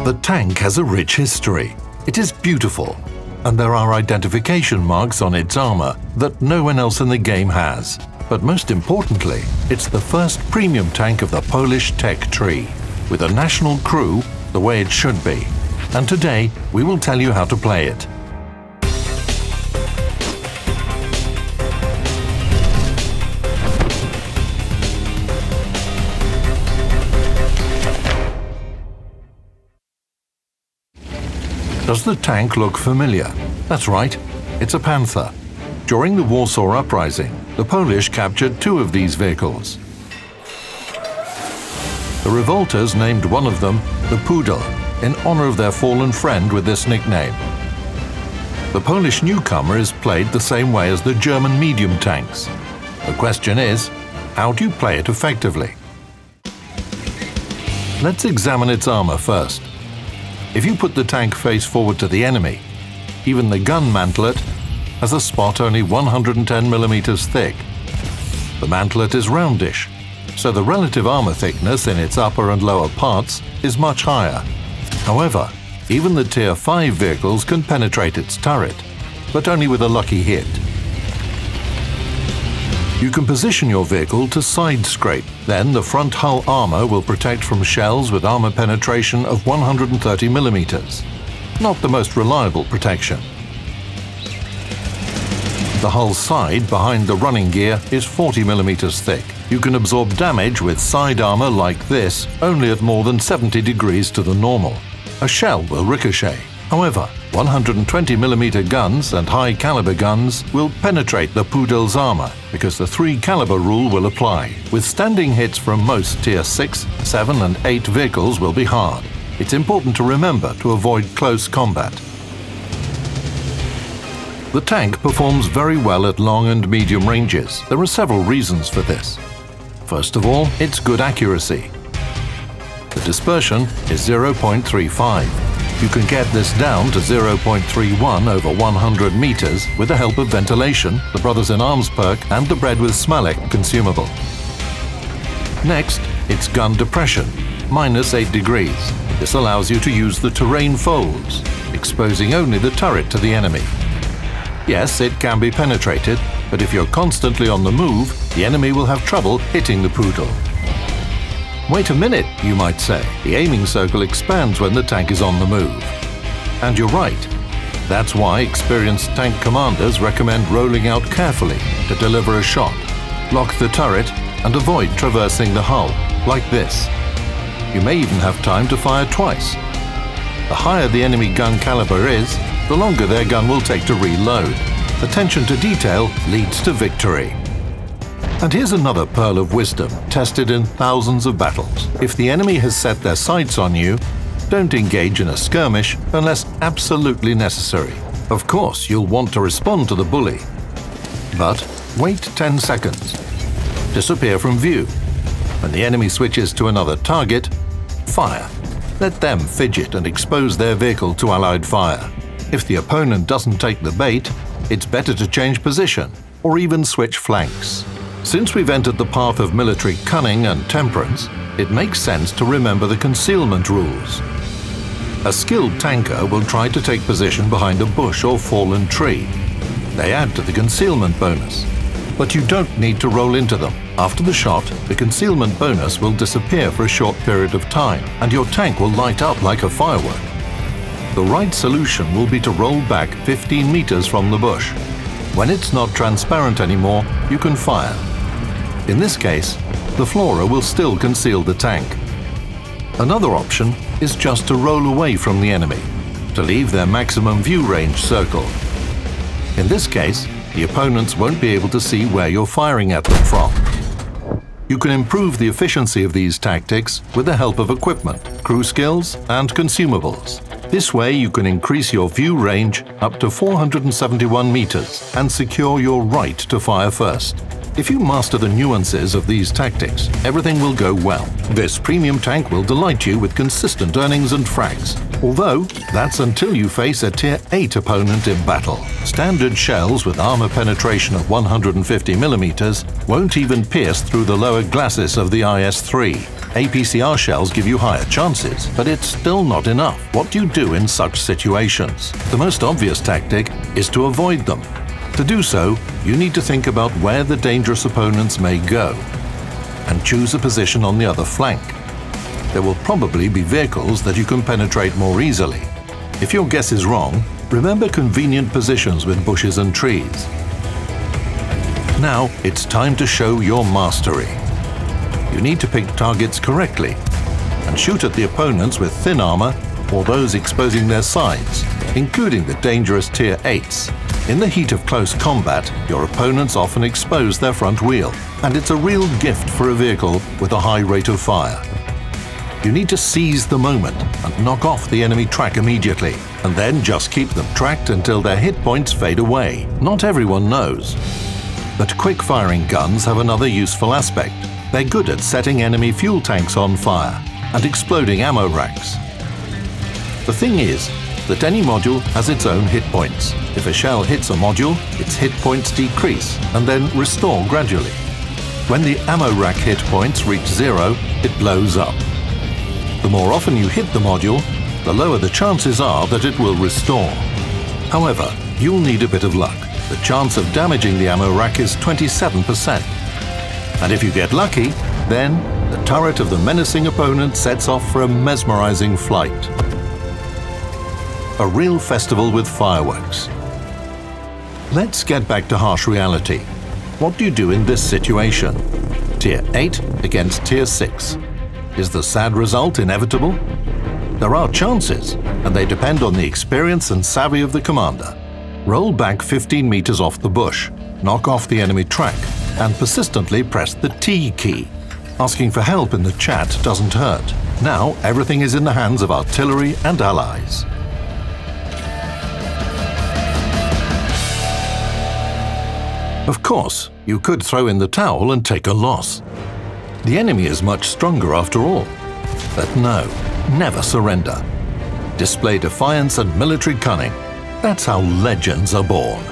The tank has a rich history. It is beautiful, and there are identification marks on its armor that no one else in the game has. But most importantly, it's the first premium tank of the Polish tech tree, with a national crew the way it should be. And today, we will tell you how to play it. Does the tank look familiar? That's right, it's a Panther. During the Warsaw Uprising, the Polish captured 2 of these vehicles. The revolters named one of them the Pudel, in honor of their fallen friend with this nickname. The Polish newcomer is played the same way as the German medium tanks. The question is, how do you play it effectively? Let's examine its armor first. If you put the tank face forward to the enemy, even the gun mantlet has a spot only 110 millimeters thick. The mantlet is roundish, so the relative armor thickness in its upper and lower parts is much higher. However, even the Tier 5 vehicles can penetrate its turret, but only with a lucky hit. You can position your vehicle to side scrape, then the front hull armor will protect from shells with armor penetration of 130 millimeters. Not the most reliable protection. The hull side behind the running gear is 40 millimeters thick. You can absorb damage with side armor like this only at more than 70 degrees to the normal. A shell will ricochet. However, 120mm guns and high-caliber guns will penetrate the Pudel's armor because the 3-caliber rule will apply. Withstanding hits from most Tier 6, 7 and 8 vehicles will be hard. It's important to remember to avoid close combat. The tank performs very well at long and medium ranges. There are several reasons for this. First of all, its good accuracy. The dispersion is 0.35. You can get this down to 0.31 over 100 meters with the help of ventilation, the Brothers in Arms perk, and the Bread with Smalek consumable. Next, it's gun depression, -8 degrees. This allows you to use the terrain folds, exposing only the turret to the enemy. Yes, it can be penetrated, but if you're constantly on the move, the enemy will have trouble hitting the Pudel. Wait a minute, you might say. The aiming circle expands when the tank is on the move. And you're right. That's why experienced tank commanders recommend rolling out carefully to deliver a shot. Lock the turret and avoid traversing the hull, like this. You may even have time to fire twice. The higher the enemy gun caliber is, the longer their gun will take to reload. Attention to detail leads to victory. And here's another pearl of wisdom, tested in thousands of battles. If the enemy has set their sights on you, don't engage in a skirmish unless absolutely necessary. Of course, you'll want to respond to the bully. But wait 10 seconds. Disappear from view. When the enemy switches to another target, fire. Let them fidget and expose their vehicle to Allied fire. If the opponent doesn't take the bait, it's better to change position or even switch flanks. Since we've entered the path of military cunning and temperance, it makes sense to remember the concealment rules. A skilled tanker will try to take position behind a bush or fallen tree. They add to the concealment bonus. But you don't need to roll into them. After the shot, the concealment bonus will disappear for a short period of time, and your tank will light up like a firework. The right solution will be to roll back 15 meters from the bush. When it's not transparent anymore, you can fire. In this case, the Flora will still conceal the tank. Another option is just to roll away from the enemy, to leave their maximum view range circle. In this case, the opponents won't be able to see where you're firing at them from. You can improve the efficiency of these tactics with the help of equipment, crew skills, and consumables. This way you can increase your view range up to 471 meters and secure your right to fire first. If you master the nuances of these tactics, everything will go well. This premium tank will delight you with consistent earnings and frags. Although, that's until you face a Tier 8 opponent in battle. Standard shells with armor penetration of 150 millimeters won't even pierce through the lower glacis of the IS-3. APCR shells give you higher chances, but it's still not enough. What do you do in such situations? The most obvious tactic is to avoid them. To do so, you need to think about where the dangerous opponents may go and choose a position on the other flank. There will probably be vehicles that you can penetrate more easily. If your guess is wrong, remember convenient positions with bushes and trees. Now it's time to show your mastery. You need to pick targets correctly and shoot at the opponents with thin armor or those exposing their sides, including the dangerous Tier 8s. In the heat of close combat, your opponents often expose their front wheel, and it's a real gift for a vehicle with a high rate of fire. You need to seize the moment and knock off the enemy track immediately, and then just keep them tracked until their hit points fade away. Not everyone knows, but quick-firing guns have another useful aspect. They're good at setting enemy fuel tanks on fire and exploding ammo racks. The thing is that any module has its own hit points. If a shell hits a module, its hit points decrease and then restore gradually. When the ammo rack hit points reach zero, it blows up. The more often you hit the module, the lower the chances are that it will restore. However, you'll need a bit of luck. The chance of damaging the ammo rack is 27%. And if you get lucky, then the turret of the menacing opponent sets off for a mesmerizing flight. A real festival with fireworks. Let's get back to harsh reality. What do you do in this situation? Tier 8 against Tier 6. Is the sad result inevitable? There are chances, and they depend on the experience and savvy of the commander. Roll back 15 meters off the bush, knock off the enemy track, and persistently press the T key. Asking for help in the chat doesn't hurt. Now everything is in the hands of artillery and allies. Of course, you could throw in the towel and take a loss. The enemy is much stronger after all. But no, never surrender. Display defiance and military cunning. That's how legends are born.